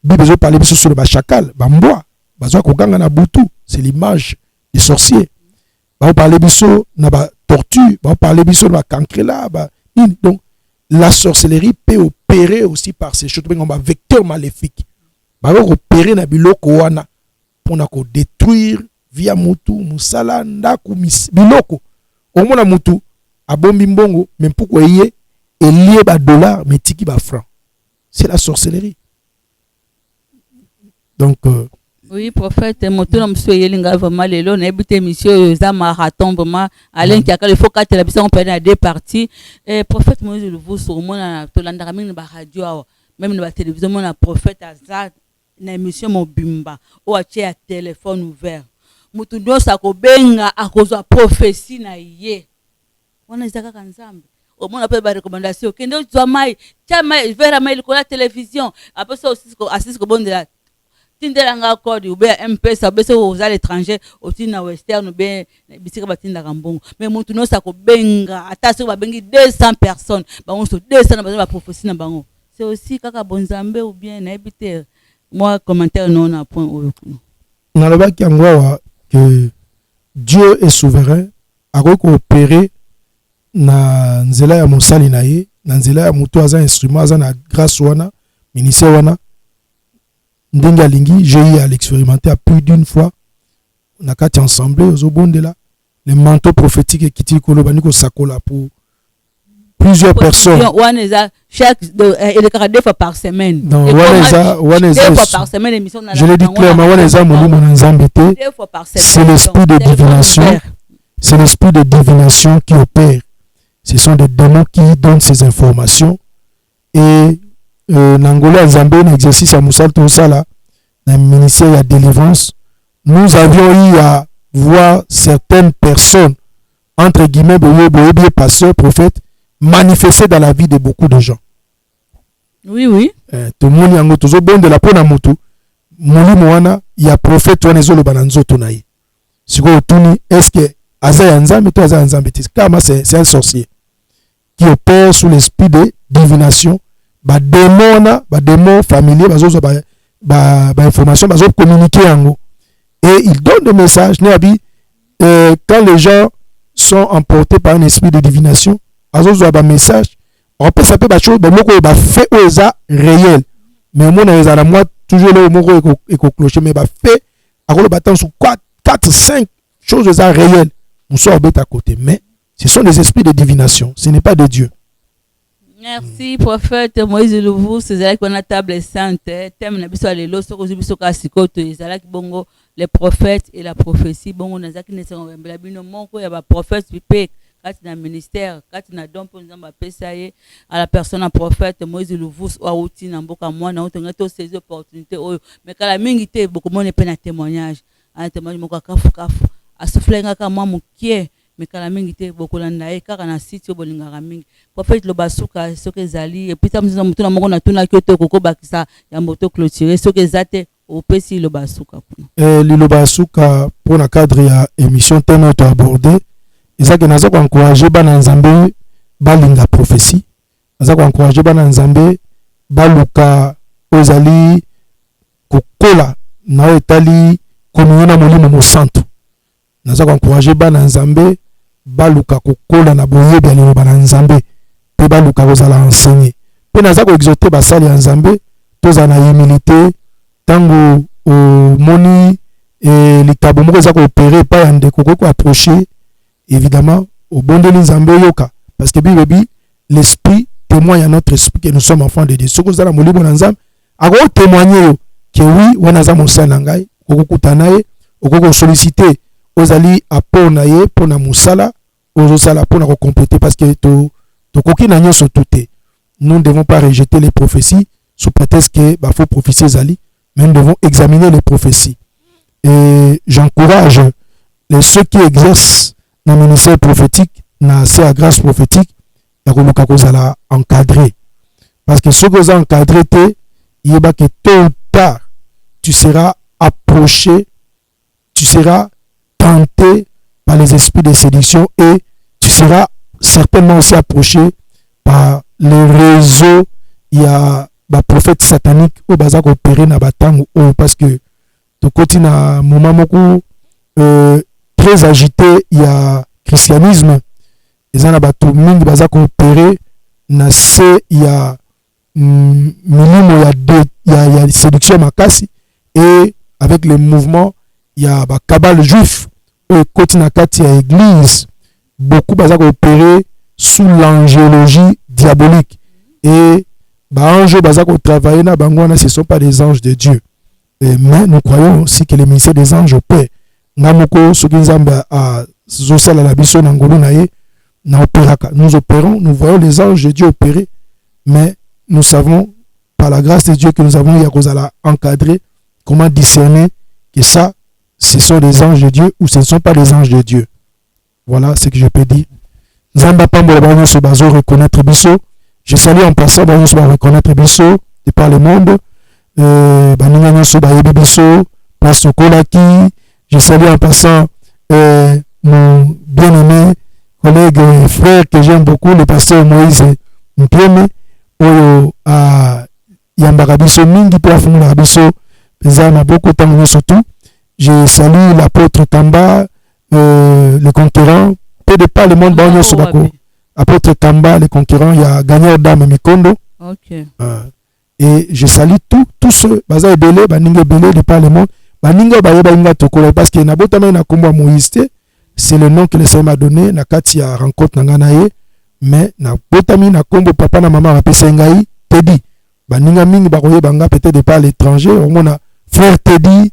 La Bible parle sur le chacal, c'est l'image des sorciers. On parle de la tortue, on parle de la cancrela. Donc, la sorcellerie peut opérer aussi par ces choses. On va vecteur maléfique. On va opérer na biloko wana pour détruire via mutu, musala, ndaku, biloko. Au moins, mutu, abombi mbongo, même pourquoi y est, et lié ba dollar, mais tiki ba franc. C'est la sorcellerie. Donc, oui, prophète, moto monsieur yelinga vraiment lelo na ebité monsieur za marathon vraiment Alain qui a il faut quatre la biso on peut à deux parties. Et prophète Moïse le vous sur mon to landara mingi ba radio même na télévision mon prophète azad na émission mobimba o atia téléphone ouvert. Mutu ndo sako benga akozwa prophétie na ye. Wana izaka kanzambe. Au moins on peut ba recommandation kende zwa mai tia mai vera mai ko la télévision après ça aussi assiste ko bon de la tindelanga code ou bien M-Pesa bese aux à l'étranger aussi na western ou bien bisika batinda kambongo mais mutu no sako benga ata so ba bengi 200 personnes ba on so 200 ba prophétie na bango c'est aussi kaka bonzambe ou bien na ebiter moi commentaire non na point au na loba ki ngwa que Dieu est souverain a coopérer na nzela ya mosali na ye na nzela ya mutu aza instrument aza na grâce wana ministère wana. J'ai eu à l'expérimenter à plus d'une fois. On a quatre ensemble aux là. Les manteaux prophétiques qui tirent Kolobaniko Sakola pour plusieurs personnes. Chaque deux fois par semaine. Deux fois par semaine émission. Je l'ai dit clairement. C'est l'esprit de divination. C'est l'esprit de divination qui opère. Ce sont des démons qui donnent ces informations et Nangola Zambé, un exercice à Moussal Tosala, dans le ministère de la délivrance, nous avions eu à voir certaines personnes, entre guillemets, pasteurs, prophètes, manifester dans la vie de beaucoup de gens. Oui, oui. Tout le monde y a un bon de la peau dans moto. Mouli Moana, il y a prophète, tu as les bananzo tonaï. Si vous tournez, est-ce que Azaï Nzambe, toi Azaï Nzambe, c'est un sorcier qui opère sous l'esprit de divination. Ba démon familier information communiquer et il donne des messages quand les gens sont emportés par un esprit de divination un message on peut savoir des choses fait réel mais moi toujours là au clocher mais fait sur 4 5 choses réelles on soit à côté mais ce sont des esprits de divination, ce n'est pas de Dieu. Merci prophète Moïse Louvou, c'est là qu'on a table sainte, thème na biso lelo soko biso ka sikoto ezala ki bongo les prophètes et la prophétie bongo nazaki ne sengo mbela bino moko ya ba prophète pipe kati na ministère kati na don pour nzamba pesa ye à la personne à prophète Moïse Louvou wa uti na mboka mwana otonga to ces opportunités oyo mais kala mingi te beaucoup monde pe na témoignage un témoignage moko kafu asuflenga ka mwa mukie mais kala mingi te bokolanda e kaka na site obolingaka mingi prophète lobasuka soki ezali et puis ça mutuna mutuna moko na tuna kyoto koko bakisa ya moto clôturer soki ezate opesi lobasuka kuna lobasuka pour na cadre ya émission thème to aborder ezaki naza ko encourager bana nzambe balinga prophétie naza ko encourager bana nzambe baluka ozali kokola na etali communion na molimo mo santo naza ko encourager bana nzambe baluka kokola na boyebi ya liloba na Nzambe pe baluka kozala enseigner pe naza ko exhorter basali ya Nzambe toza na humilité tango moni likabo moko eza ko opérer pa ya ndeko ko approcher évidemment au bondeli Nzambe yoka parce que bibebi l'esprit témoigne à notre esprit que nous sommes enfants de Dieu. Ce que nous allons molibo na Nzambe ako témoigner que oui wana za mosala ngai okokutana ye okoko solliciter ozali apona ye pona musala ozosala pona ko compléter parce que to koki na nyonso tout. Nous ne devons pas rejeter les prophéties sous prétexte que bah faut prophéties zali, mais nous devons examiner les prophéties. Et j'encourage ceux qui exercent le ministère prophétique na assez à grâce prophétique ya koluka kozala encadré parce que ce que vous encadré te yeba que tôt ou tard tu seras approché, tu seras tenté par les esprits de séduction et tu seras certainement aussi approché par les réseaux. Il y a des prophètes sataniques au bazar opéré na batang parce que de côté na moment beaucoup très agité, il y a christianisme. Les gens bateau mingi bazar opéré na se il y a minimum il y a séduction makasi et avec les mouvements il y a ba cabale juif au côté na kati ya église beaucoup bazar opéré sous l'angéologie diabolique et bah ange bazar travailler na bangwana ce sont pas des anges de Dieu mais nous croyons aussi que les ministères des anges opèrent ngamoko soki nzamba a zosala la biso na ngolo na ye na opéraka nous opérons, nous voyons les anges de Dieu opérer mais nous savons par la grâce de Dieu que nous avons yakozala encadrer comment discerner que ça ce sont des anges de Dieu ou ce ne sont pas des anges de Dieu. Voilà ce que je peux dire. Nzamba pambola banyo so bazo reconnaître biso. Je salue en passant banyo so reconnaître biso de par le monde. Baninga nyoso ba yebi biso, Pasteur Kolaki. Je salue en passant mon bien-aimé collègue et frère que j'aime beaucoup, le pasteur Moïse Mpieme. Oyo a yambaka biso mingi po afungula biso. Pezana beaucoup tango surtout. Je salue l'apôtre Kamba, le conquérant. Peu de pas le monde banyo sobako. Apôtre Kamba, le conquérant, il y a gagneur d'âme Mikondo. Ok. Et je salue tous ceux, baza ebele, baninga ebele de par le monde. Baninga bayeba inga tokola parce que nabotama na kombo Moïse, c'est le nom que le Seigneur m'a donné na kati ya rencontre na nganaye, mais na botami na kombo papa na maman apesa ngai Teddy. Baninga mingi bakoyeba nga peut-être de par l'étranger, on a frère Teddy,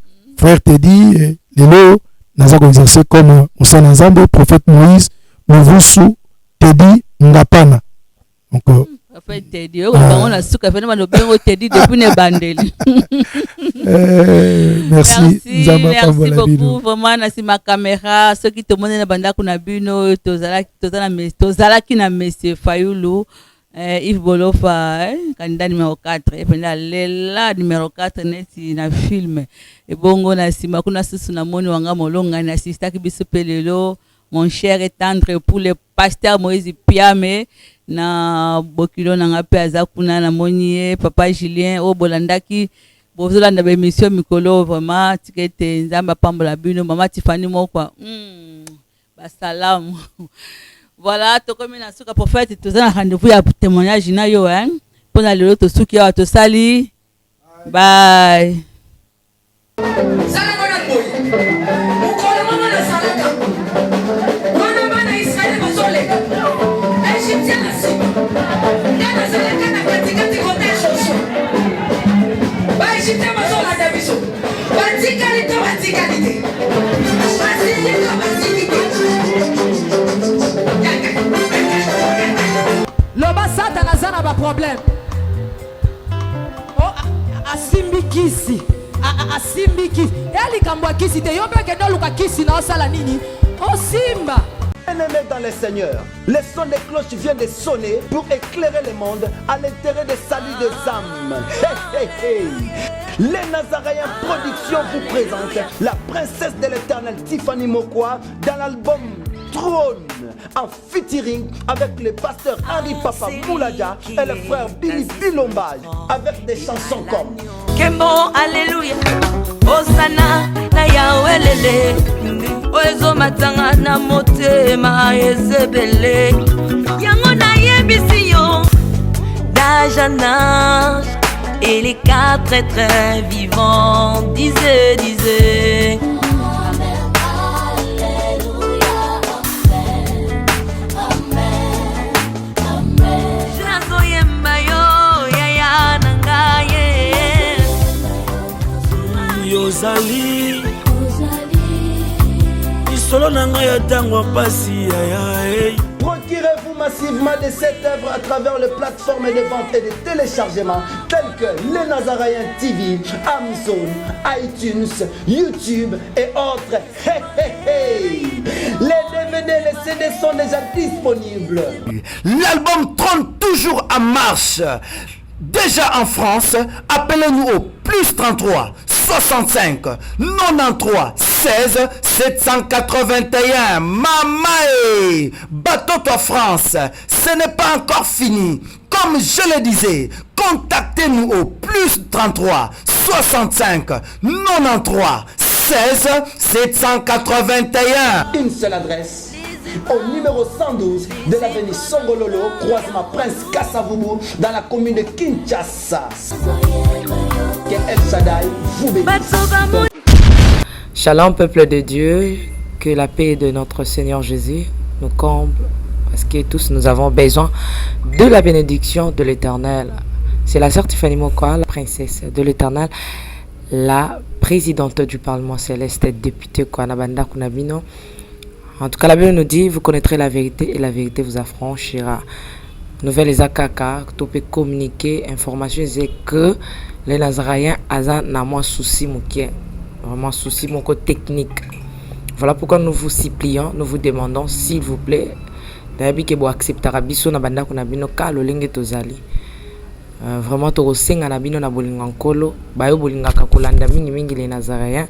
lelo naza ko exercer comme Moussa Nzambe, prophète Moïse, Movusu Teddy Ngapana. Donc prophète Teddy, on a souka fait no bengo Teddy depuis ne bandeli. Merci beaucoup vraiment na ma caméra ceux qui te monnaient na banda kuna bino tozala ki na monsieur Fayulu. Yves Bolofa, candidat numéro 4, et puis là, numéro 4, neti na film. Et bongo na sima, kuna susu na moni wanga molonga na sista ki biso pelelo, mon cher et tendre pour le pasteur Moïse Piame, na bokilo na ngape azakuna na moni papa Julien, o bolandaki, bozolanda ba émission mikolo, vraiment, tikete nzamba pambola bino, maman Tiffany mokwa, basalam. Voilà, tout comme na suka prophète, tout ça rendez-vous ya témoignage na yo hein. Pour na lelo to suki ya to sali. Bye. Loba Satan azana ba problème. Oh asimbikisi. Asimbikisi. Eli kambwa kisi te yobe ke no luka kisi na osala nini? O simba. Bien-aimés dans le Seigneur, le son des cloches vient de sonner pour éclairer le monde à l'intérêt des saluts des âmes. Hey, hey, hey. Les Nazaréens Productions vous présentent la princesse de l'éternel Tiffany Mokwa dans l'album Trône en featuring avec le pasteur Henri Papa Moulaja et le frère Billy Bilombage avec des chansons comme Kembo Alléluia Osana na Yahweh lele Oezo matanga na mote motema ezebele yango nayebisi yo d'âge en âge et les quatre êtres vivants disaient Ozali Isolo nanga ya tango pasi ya. Procurez-vous massivement de cette œuvre à travers les plateformes de vente et de téléchargement telles que Les Nazaréens TV, Amazon, iTunes, YouTube et autres. Hey, hey, hey. Les DVD, les CD sont déjà disponibles. L'album trône toujours en marche. Déjà en France, appelez-nous au plus 33 65 93 16 781. Mamae, bateau-toi France, ce n'est pas encore fini. Comme je le disais, contactez-nous au plus 33 65 93 16 781. Une seule adresse. Au numéro 112 de l'avenue Songololo, croisement Prince Kassavubu, dans la commune de Kinshasa. Que El Shaddai vous bénisse. Shalom peuple de Dieu, que la paix de notre Seigneur Jésus nous comble, parce que tous nous avons besoin de la bénédiction de l'Éternel. C'est la sœur Tiffany Mokoa, la princesse de l'Éternel, la présidente du Parlement céleste, députée Kwanabanda Kunabino. En tout cas, la Bible nous dit, vous connaîtrez la vérité et la vérité vous affranchira. Nouvelle Akaka, tu peux communiquer, information, c'est que les Nazaréens ont un souci, vraiment souci technique. Voilà pourquoi nous vous supplions, nous vous demandons, s'il vous plaît, d'ailleurs que vous acceptez Rabiso na banda kuna bino ka lolenge tozali. Vraiment to rosenga na bino na bolinga nkolo, bayo bolinga ka kolanda mingi les Nazaréens.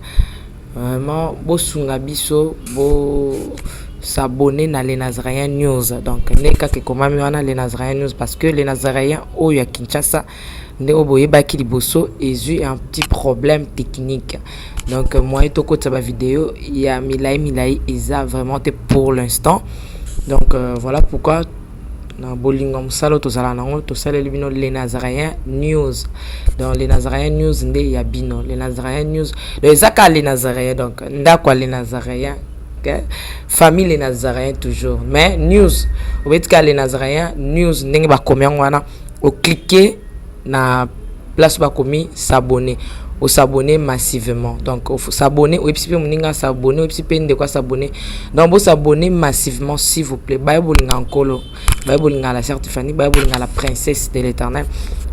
Vraiment, bosunga biso, bo s'abonner dans les Nazaréens News. Donc, neka ke komami wana les Nazaréens News parce que les Nazaréens au ya Kinshasa ne oboye baki liboso ezu un petit problème technique. Donc, moi et toko tsaba vidéo, il y a milai eza vraiment pour l'instant. Donc, voilà pourquoi na bolingo musalo tozala nango tosala libino les Nazaréens News. Donc les Nazaréens News nde ya bino les Nazaréens News les zaka les Nazaréens donc ndakwa les Nazaréens okay? Famille les Nazaréens toujours mais news obetika les Nazaréens News ndenge ba komya wana o cliquer na place ba komi s'abonner au s'abonner massivement donc il faut s'abonner au epipe moninga s'abonner au epipe de quoi s'abonner donc vous s'abonner massivement s'il vous plaît bible ngakolo bible ngala certifié bible ngala princesse de l'Éternel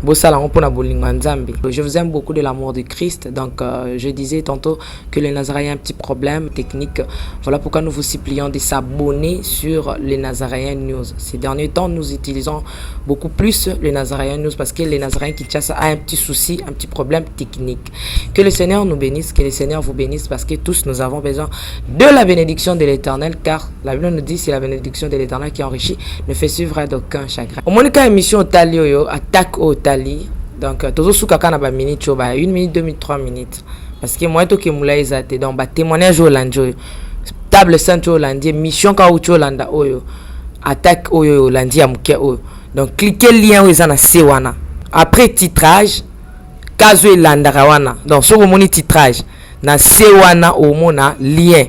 je vous aime beaucoup de l'amour de Christ. Donc je disais tantôt que les Nazaréens ont un petit problème technique. Voilà pourquoi nous vous supplions de s'abonner sur les Nazaréens News. Ces derniers temps, nous utilisons beaucoup plus les Nazaréens News parce que les Nazaréens Kinshasa a un petit souci, un petit problème technique. Que le Seigneur nous bénisse, que le Seigneur vous bénisse parce que tous nous avons besoin de la bénédiction de l'Éternel car la Bible nous dit c'est la bénédiction de l'Éternel qui enrichit ne fait suivre d'aucun chagrin. Au moins cas émission au Talio attaque au donc toujours sous kaka na ba minute choba 1 minute 2 minutes 3 minutes parce que moi to ke mula ezate donc ba témoignage Hollande table sainte Hollande mission ka ucho Hollande oyo attaque oyo Hollande ya muke oyo donc cliquez lien oyo na sewana après titrage kazo elandaka wana donc sur moni titrage na sewana o mona lien.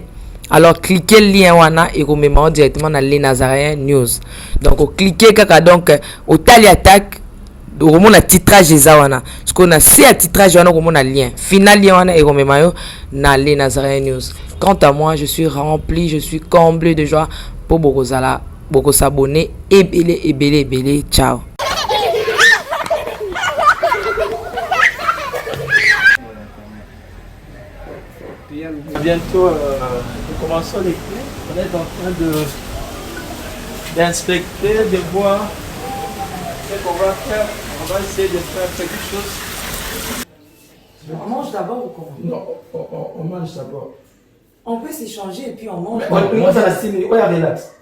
Alors cliquez le lien wana et vous mettez directement dans les Nazaréens News. Donc cliquez kaka donc au tali attaque au moment titrage zawana. Ce qu'on a c'est à titrage wana au moment lien. Final lien wana et vous mettez dans les Nazaréens News. Quant à moi, je suis rempli, je suis comblé de joie pour Bokozala, beaucoup s'abonner et belé. Ciao. Bientôt, nous commençons les clés. On est en train d'inspecter, de voir ce qu'on va faire. On va essayer de faire quelque chose. On mange d'abord ou comment? Non, on mange d'abord. On peut s'échanger et puis on mange. On mange à la 6 minutes. Ouais, relax.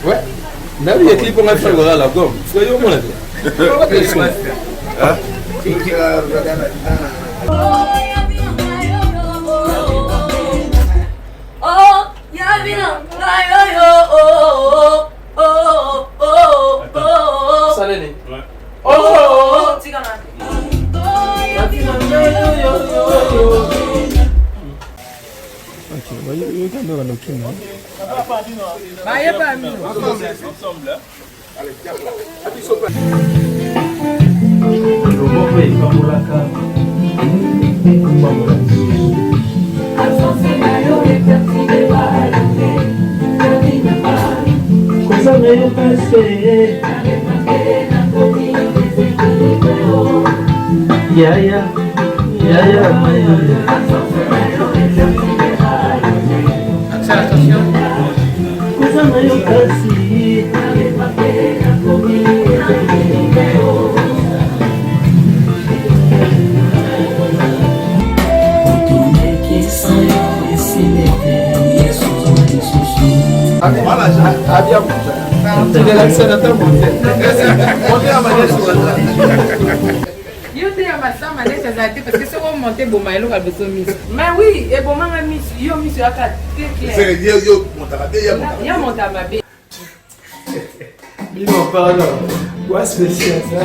Ouais. N'a vu les clips on a fait voilà la gomme. Soyez au moins là. Oh, Yavina, oh, oh, oh, oh. Salene. Oh, Tigana. Ok, voyez, quand on a le crime. Bah, y'a pas mis. Ensemble là. Parce que c'est où monter bon maïlo a besoin de mais oui et bon maman mis yo mis à quatre c'est yo yo monte à ma bé Mino pardon. Quoi spécial ça?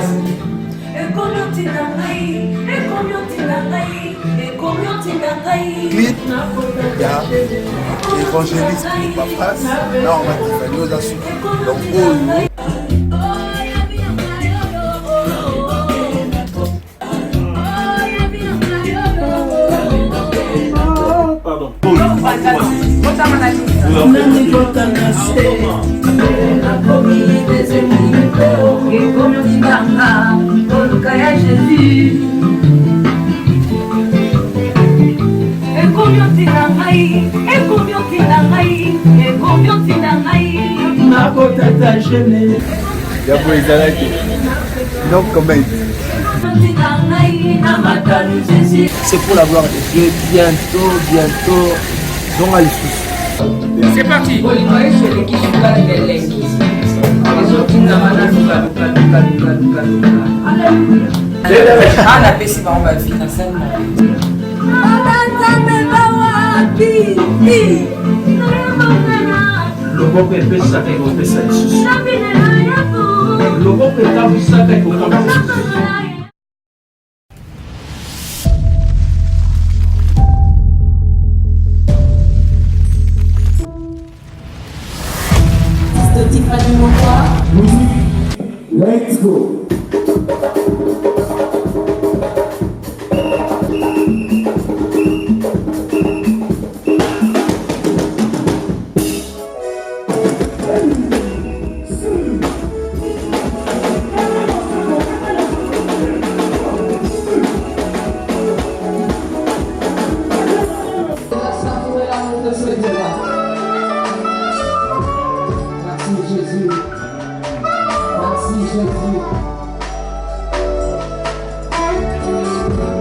Et combien tu n'as et combien tu n'as et combien tu n'as Clip, il y a l'évangéliste qui va face, là on va dévaluer aux assumes. Donc, Pardon. c'est pour la gloire de Dieu, bientôt, donc à l'issue. C'est parti. Loboko epesaka ekopesa lisusu. Loboko etambwisaka ekokamba lisusu. Let's go.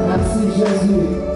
Merci Jésus.